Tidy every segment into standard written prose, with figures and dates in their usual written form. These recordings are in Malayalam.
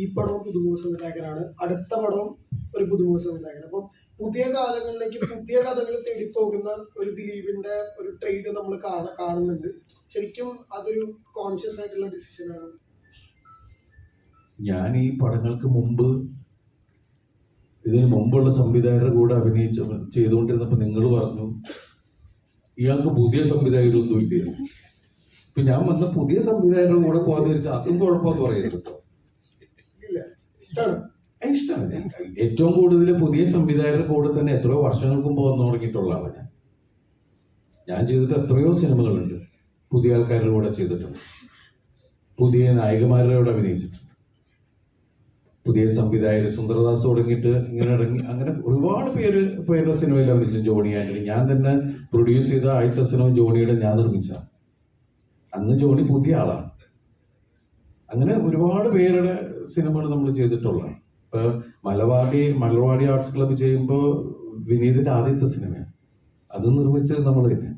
ഈ പടവും പുതുമുഖ സംവിധായകനാണ്, അടുത്ത പടവും ഒരു പുതുമുഖ സംവിധായകൻ. അപ്പം പുതിയ കാലങ്ങളിലേക്ക് പുതിയ കഥകൾ തേടിപ്പോകുന്ന ഒരു ദിലീപിന്റെ ഒരു ട്രേഡ് നമ്മൾ കാണുന്നുണ്ട്. ശരിക്കും അതൊരു കോൺഷ്യസ് ആയിട്ടുള്ള ഡിസിഷനാണ്. ഞാൻ ഈ പടങ്ങൾക്ക് മുമ്പ് ഇതിന് മുമ്പുള്ള സംവിധായകരുടെ കൂടെ ചെയ്തുകൊണ്ടിരുന്നപ്പോൾ നിങ്ങൾ പറഞ്ഞു ഇയാൾക്ക് പുതിയ സംവിധായകരൊന്നും ഇല്ല. ഇപ്പൊ ഞാൻ വന്ന പുതിയ സംവിധായകരുടെ കൂടെ പോകാന്ന് വെച്ചാൽ അതും കുഴപ്പമെന്ന് പറയരുത്. ഇഷ്ടമാണ്. ഏറ്റവും കൂടുതൽ പുതിയ സംവിധായകരുടെ കൂടെ തന്നെ എത്രയോ വർഷങ്ങൾക്ക് മുമ്പ് വന്നു തുടങ്ങിയിട്ടുള്ള ആളാണ് ഞാൻ ചെയ്തിട്ട് എത്രയോ സിനിമകളുണ്ട്. പുതിയ ആൾക്കാരുടെ കൂടെ ചെയ്തിട്ടുണ്ട്, പുതിയ നായികമാരുടെ കൂടെ അഭിനയിച്ചിട്ടുണ്ട്, പുതിയ സംവിധായകർ സുന്ദരദാസ് തുടങ്ങിയിട്ട് ഇങ്ങനെ അങ്ങനെ ഒരുപാട് പേരുടെ സിനിമയിൽ അഭിനയിച്ചു. ജോണി ആന്റണി ഞാൻ തന്നെ പ്രൊഡ്യൂസ് ചെയ്ത ആദ്യത്തെ സിനിമ ജോണിയുടെ ഞാൻ നിർമ്മിച്ച. അന്ന് ജോണി പുതിയ ആളാണ്. അങ്ങനെ ഒരുപാട് പേരുടെ സിനിമകൾ നമ്മൾ ചെയ്തിട്ടുള്ളതാണ്. ഇപ്പൊ മലർവാടി ആർട്സ് ക്ലബ്ബ് ചെയ്യുമ്പോൾ വിനീതിന്റെ ആദ്യത്തെ സിനിമയാണ് അത് നിർമ്മിച്ചത് നമ്മൾ തന്നെ.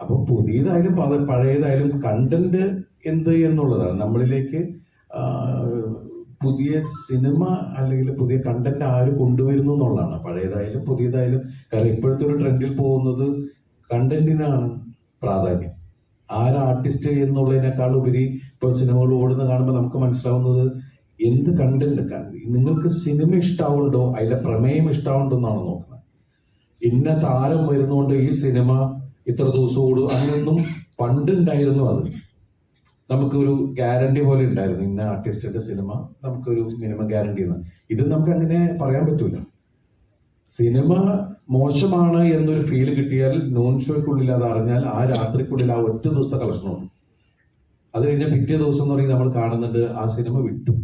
അപ്പൊ പുതിയതായാലും പഴയതായാലും കണ്ടന്റ് എന്ത് എന്നുള്ളതാണ് നമ്മളിലേക്ക് പുതിയ സിനിമ അല്ലെങ്കിൽ പുതിയ കണ്ടന്റ് ആര് കൊണ്ടുവരുന്നു എന്നുള്ളതാണ്. പഴയതായാലും പുതിയതായാലും. കാരണം ഇപ്പോഴത്തെ ഒരു ട്രെൻഡിൽ പോകുന്നത് കണ്ടന്റിനാണ് പ്രാധാന്യം. ആർട്ടിസ്റ്റ് എന്നുള്ളതിനേക്കാൾ ഉപരി ഇപ്പോൾ സിനിമകൾ ഓടുന്ന കാണുമ്പോൾ നമുക്ക് മനസ്സിലാവുന്നത് എന്ത് കണ്ടന്റ്. നിങ്ങൾക്ക് സിനിമ ഇഷ്ടാവുണ്ടോ, അതിലെ പ്രമേയം ഇഷ്ടാവുണ്ടോ എന്നാണ് നോക്കുന്നത്. ഇന്ന താരം വരുന്നോണ്ട് ഈ സിനിമ ഇത്ര ദിവസം ഓടും അങ്ങനെയൊന്നും പണ്ടുണ്ടായിരുന്നു. അത് നമുക്കൊരു ഗ്യാരണ്ടി പോലെ ഉണ്ടായിരുന്നു. ഇന്ന ആർട്ടിസ്റ്റിന്റെ സിനിമ നമുക്കൊരു മിനിമം ഗ്യാരണ്ടി എന്ന്. ഇത് നമുക്ക് അങ്ങനെ പറയാൻ പറ്റൂല. സിനിമ മോശമാണ് എന്നൊരു ഫീൽ കിട്ടിയാൽ നോൺ ഷോയ്ക്കുള്ളിൽ അത് അറിഞ്ഞാൽ ആ രാത്രിക്കുള്ളിൽ ആ ഒറ്റ ദിവസത്തെ കളക്ഷനുണ്ട്. അത് കഴിഞ്ഞാൽ പിറ്റേ ദിവസം എന്ന് പറഞ്ഞാൽ നമ്മൾ കാണുന്നുണ്ട് ആ സിനിമ വിട്ടു.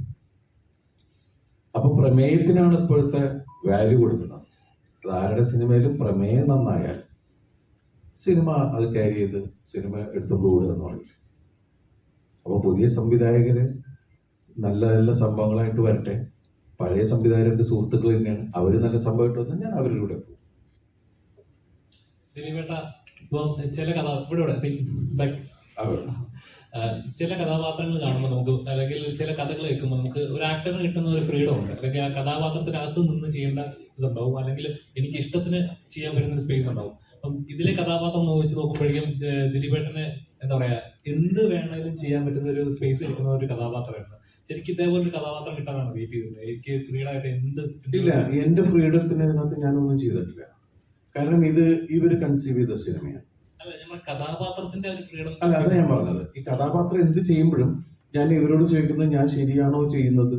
അപ്പൊ പ്രമേയത്തിനാണ് ഇപ്പോഴത്തെ വാല്യൂ കൊടുക്കുന്നത്. ആരുടെ സിനിമയിലും പ്രമേയം നന്നായാൽ സിനിമ അത് ക്യാരി ചെയ്ത് സിനിമ എടുത്തുകൊണ്ട് ഓടുക എന്ന് പറയില്ല. അപ്പൊ പുതിയ സംവിധായകര് നല്ല നല്ല സംഭവങ്ങളായിട്ട് വരട്ടെ. പഴയ സംവിധായകരുടെ സുഹൃത്തുക്കൾ തന്നെയാണ്, അവര് നല്ല സംഭവമായിട്ട് വന്നാൽ ഞാൻ അവരുടെ കൂടെ പോകും. ചില കഥാപാത്രങ്ങൾ കാണുമ്പോൾ നമുക്ക് അല്ലെങ്കിൽ ചില കഥകൾ കേൾക്കുമ്പോൾ നമുക്ക് ഒരു ആക്ടറിന് കിട്ടുന്ന ഒരു ഫ്രീഡം ഉണ്ട്. അല്ലെങ്കിൽ ആ കഥാപാത്രത്തിനകത്ത് നിന്ന് ചെയ്യേണ്ട ഇതുണ്ടാവും, അല്ലെങ്കിൽ എനിക്ക് ഇഷ്ടത്തിന് ചെയ്യാൻ പറ്റുന്ന ഒരു സ്പേസ് ഉണ്ടാവും. അപ്പം ഇതിലെ കഥാപാത്രം വെച്ച് നോക്കുമ്പോഴേക്കും ദിലീപേട്ടന് എന്താ പറയാ എന്ത് വേണമെങ്കിലും ചെയ്യാൻ പറ്റുന്ന ഒരു സ്പേസ് കിട്ടുന്ന ഒരു കഥാപാത്രമാണ്. ശരിക്കും ഇതേപോലെ ഒരു കഥാപാത്രം കിട്ടാനാണ് വെയിറ്റ് ചെയ്യുന്നത്. എനിക്ക് ഫ്രീഡമായിട്ട് എന്ത് ഇല്ല, എന്റെ ഫ്രീഡത്തിന് ഇതിനകത്ത് ഞാനൊന്നും ചെയ്തിട്ടില്ല. കാരണം ഇവര് കൺസീവ് ചെയ്ത സിനിമയാണ്. അല്ല, നമ്മുടെ കഥാപാത്രത്തിന്റെ ഒരു ഫ്രീഡം അല്ല, അതാ ഞാൻ പറഞ്ഞത്. ഈ കഥാപാത്രം എന്ത് ചെയ്യുമ്പോഴും ഞാൻ ഇവരോട് ചോദിക്കുന്നത് ഞാൻ ശരിയാണോ ചെയ്യുന്നത്,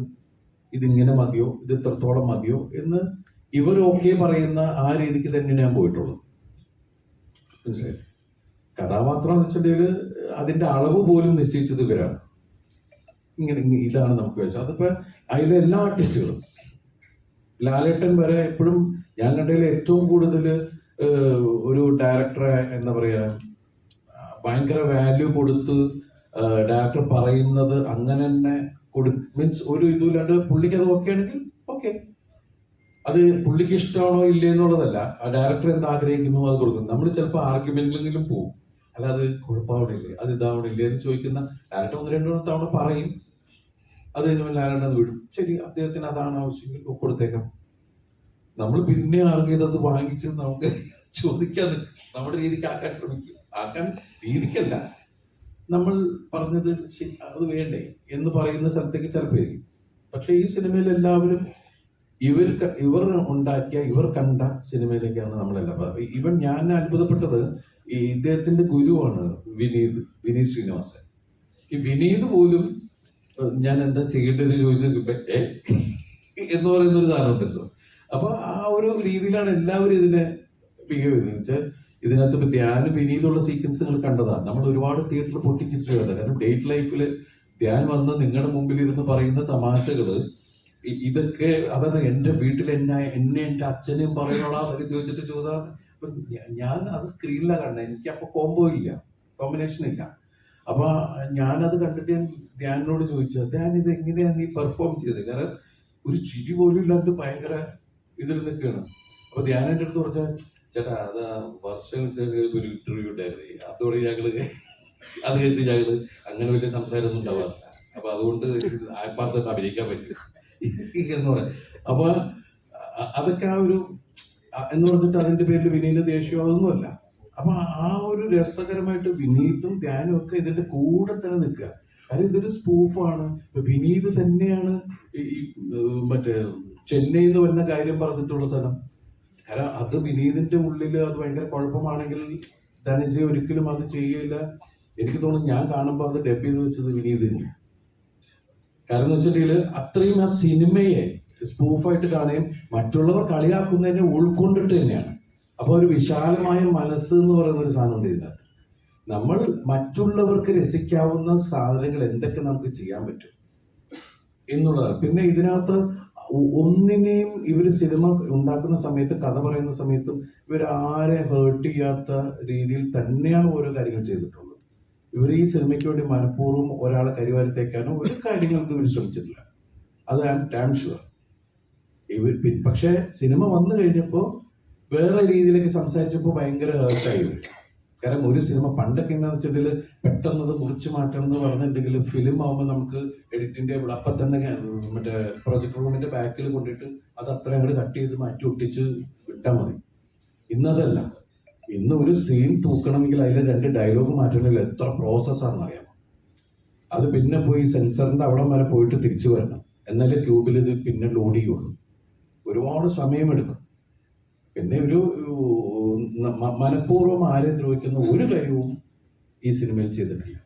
ഇതിങ്ങനെ മതിയോ, ഇത് ഇത്രത്തോളം മതിയോ എന്ന് ഇവർ ഓക്കെ പറയുന്ന ആ രീതിക്ക് തന്നെ ഞാൻ പോയിട്ടുള്ളൂ. മനസ്സിലായി? കഥാപാത്രം എന്ന് വെച്ചിട്ടുണ്ടെങ്കിൽ അതിന്റെ അളവ് പോലും നിശ്ചയിച്ചത് ഇവരാണ്. ഇങ്ങനെ ഇതാണ് നമുക്ക് വെച്ചാൽ. അതിപ്പോ അതിലെ എല്ലാ ആർട്ടിസ്റ്റുകളും ലാലേട്ടൻ വരെ എപ്പോഴും ഞാൻ കണ്ടതിൽ ഏറ്റവും കൂടുതൽ ഒരു ഡയറക്ടറെ എന്താ പറയാ ഭയങ്കര വാല്യൂ കൊടുത്ത് ഡയറക്ടർ പറയുന്നത് അങ്ങനെ തന്നെ മീൻസ് ഒരു ഇതുമില്ലാണ്ട് പുള്ളിക്ക് അത് ഓക്കെ ആണെങ്കിൽ ഓക്കെ, അത് പുള്ളിക്ക് ഇഷ്ടമാണോ ഇല്ലേ എന്നുള്ളതല്ല, ആ ഡയറക്ടർ എന്താ ആഗ്രഹിക്കുന്നു അത് കൊടുക്കുന്നു. നമ്മൾ ചിലപ്പോൾ ആർഗ്യുമെന്റിലെങ്കിലും പോകും, അല്ല അത് കുഴപ്പമാവണില്ലേ, അത് ഇതാവണില്ലേ എന്ന് ചോദിക്കുന്ന ഡയറക്ടർ 1-2 തവണ പറയും. അത് കഴിഞ്ഞാൽ ലാലേട്ടൻ വിടും. ശരി, അദ്ദേഹത്തിന് അതാണ് ആവശ്യമെങ്കിൽ കൊടുത്തേക്കാം. നമ്മൾ പിന്നെ ആർഗ്യ ചെയ്തത് വാങ്ങിച്ച് നമുക്ക് ചോദിക്കാൻ നമ്മുടെ രീതിക്ക് ആക്കാൻ ശ്രമിക്കും. ആക്കാൻ രീതിക്കല്ല, നമ്മൾ പറഞ്ഞത് അത് വേണ്ടേ എന്ന് പറയുന്ന സ്ഥലത്തേക്ക് ചിലപ്പോൾ ആയിരിക്കും. പക്ഷെ ഈ സിനിമയിൽ എല്ലാവരും ഇവർ ഉണ്ടാക്കിയ ഇവർ കണ്ട സിനിമയിലേക്കാണ് നമ്മളെല്ലാം. ഇവൻ ഞാൻ അത്ഭുതപ്പെട്ടത് ഈ ഇദ്ദേഹത്തിന്റെ ഗുരുവാണ് വിനീത് ശ്രീനിവാസൻ. ഈ വിനീത് പോലും ഞാൻ എന്താ ചെയ്യേണ്ടത് ചോദിച്ചത് എന്ന് പറയുന്ന ഒരു സാധനം ഉണ്ടല്ലോ. അപ്പൊ ആ ഒരു രീതിയിലാണ് എല്ലാവരും ഇതിനെ ബിഹേവ് ചെയ്തത്. വെച്ചാൽ ഇതിനകത്ത് ഇപ്പൊ ധ്യാൻ വിനീതുള്ള സീക്വൻസ് നിങ്ങൾ കണ്ടതാണ്. നമ്മൾ ഒരുപാട് തിയേറ്ററിൽ പൊട്ടിച്ചിട്ട് കണ്ടത്. കാരണം ഡേറ്റ് ലൈഫിൽ ധ്യാൻ വന്ന് നിങ്ങളുടെ മുമ്പിൽ ഇരുന്ന് പറയുന്ന തമാശകള് ഇതൊക്കെ അതാണ്. എന്റെ വീട്ടിൽ എന്നെ എന്റെ അച്ഛനെയും പറയണോടാ അതൊക്കെ ചോദിച്ചിട്ട് ചോദിച്ചാൽ അപ്പൊ ഞാൻ അത് സ്ക്രീനിലാണ് കണ്ടത്. എനിക്ക് അപ്പൊ കോമ്പിനേഷൻ ഇല്ല. അപ്പൊ ഞാനത് കണ്ടിട്ട് ധ്യാനോട് ചോദിച്ചു, ധ്യാൻ ഇത് എങ്ങനെയാണ് നീ പെർഫോം ചെയ്തത്? കാരണം ഒരു ചിരി പോലും ഇല്ലാണ്ട് ഭയങ്കര ഇതിൽ നിൽക്കുകയാണ്. അപ്പൊ ധ്യാൻ എൻ്റെ അടുത്ത് പറഞ്ഞാൽ, ചേട്ടാ അത് വർഷം ഒരു ഇന്റർവ്യൂ ഉണ്ടായിരുന്നേ, അതോടെ അത് കഴിഞ്ഞിട്ട് ഞങ്ങള് അങ്ങനെ വലിയ സംസാരമൊന്നും ഉണ്ടാവാറില്ല. അപ്പൊ അതുകൊണ്ട് ആത്മാർത്ഥമായിട്ട് അഭിനയിക്കാൻ പറ്റും എന്ന് പറയാം. അപ്പൊ അതൊക്കെ ആ ഒരു എന്ന് പറഞ്ഞിട്ട് അതിന്റെ പേരിൽ വിനീത് ദേഷ്യം അതൊന്നുമല്ല. അപ്പൊ ആ ഒരു രസകരമായിട്ട് വിനീതും ധ്യാനും ഒക്കെ ഇതിന്റെ കൂടെ തന്നെ നിൽക്കുക. കാരണം ഇതൊരു സ്പൂഫാണ്. വിനീത് തന്നെയാണ് ഈ മറ്റേ ചെന്നൈ എന്ന് പറഞ്ഞ കാര്യം പറഞ്ഞിട്ടുള്ള സ്ഥലം. കാരണം അത് വിനീതിന്റെ ഉള്ളിൽ അത് ഭയങ്കര കുഴപ്പമാണെങ്കിൽ ധനഞ്ജയ ഒരിക്കലും അത് ചെയ്യുകയില്ല. എനിക്ക് തോന്നുന്നു ഞാൻ കാണുമ്പോൾ അത് ഡബ് ചെയ്ത് വെച്ചത് വിനീത് തന്നെയാണ്. കാരണം എന്ന് വെച്ചിട്ടുണ്ടെങ്കിൽ അത്രയും ആ സിനിമയെ സ്പൂഫായിട്ട് കാണുകയും മറ്റുള്ളവർ കളിയാക്കുന്നതിനെ ഉൾക്കൊണ്ടിട്ട് തന്നെയാണ്. അപ്പൊ ഒരു വിശാലമായ മനസ്സ് എന്ന് പറയുന്ന ഒരു സാധനം ഉണ്ട് ഇതിനകത്ത്. നമ്മൾ മറ്റുള്ളവർക്ക് രസിക്കാവുന്ന സാധനങ്ങൾ എന്തൊക്കെ നമുക്ക് ചെയ്യാൻ പറ്റും എന്നുള്ളതാണ്. പിന്നെ ഇതിനകത്ത് ഒന്നിനെയും ഇവർ സിനിമ ഉണ്ടാക്കുന്ന സമയത്ത്, കഥ പറയുന്ന സമയത്തും ഇവർ ആരെ ഹേർട്ട് ചെയ്യാത്ത രീതിയിൽ തന്നെയാണ് ഓരോ കാര്യങ്ങൾ ചെയ്തിട്ടുള്ളത്. ഇവർ ഈ സിനിമയ്ക്ക് വേണ്ടി മനഃപൂർവ്വം ഒരാളെ കരിവാരത്തേക്കാനോ ഒരു കാര്യങ്ങൾക്ക് ഇവർ ശ്രമിച്ചിട്ടില്ല. അത് ഐ ആം ഡാം ഷുവർ. ഇവർ പക്ഷെ സിനിമ വന്നു കഴിഞ്ഞപ്പോൾ വേറെ രീതിയിലേക്ക് സംസാരിച്ചപ്പോൾ ഭയങ്കര ഹേർട്ടായി വരും. കാരണം ഒരു സിനിമ പണ്ടൊക്കെ എന്താണെന്ന് വെച്ചിട്ടുണ്ടെങ്കിൽ പെട്ടെന്ന് അത് മുറിച്ച് മാറ്റണം എന്ന് പറഞ്ഞിട്ടുണ്ടെങ്കിൽ ഫിലിം ആകുമ്പോൾ നമുക്ക് എഡിറ്റിന്റെ അപ്പം തന്നെ മറ്റേ പ്രൊജക്ട് റൂമിന്റെ ബാക്കിൽ കൊണ്ടിട്ട് അത് അത്ര അങ്ങോട്ട് കട്ട് ചെയ്ത് മാറ്റി ഒട്ടിച്ച് വിട്ടാൽ മതി. ഇന്നതല്ല. ഇന്ന് ഒരു സീൻ തൂക്കണമെങ്കിൽ അതിൽ 2 ഡയലോഗ് മാറ്റണമെങ്കിൽ എത്ര പ്രോസസ്സാണെന്ന് അറിയാമോ? അത് പിന്നെ പോയി സെൻസറിന്റെ അവിടം വരെ പോയിട്ട് തിരിച്ചു വരണം. എന്നാലേ ക്യൂബിൽ ഇത് പിന്നെ ലോഡ് ചെയ്യുള്ളൂ. ഒരുപാട് സമയമെടുക്കും. പിന്നെ ഒരു മനഃപൂർവ്വം ആരെയും ദ്രോഹിക്കുന്ന ഒരു കാര്യവും ഈ സിനിമയിൽ ചെയ്തിട്ടില്ല.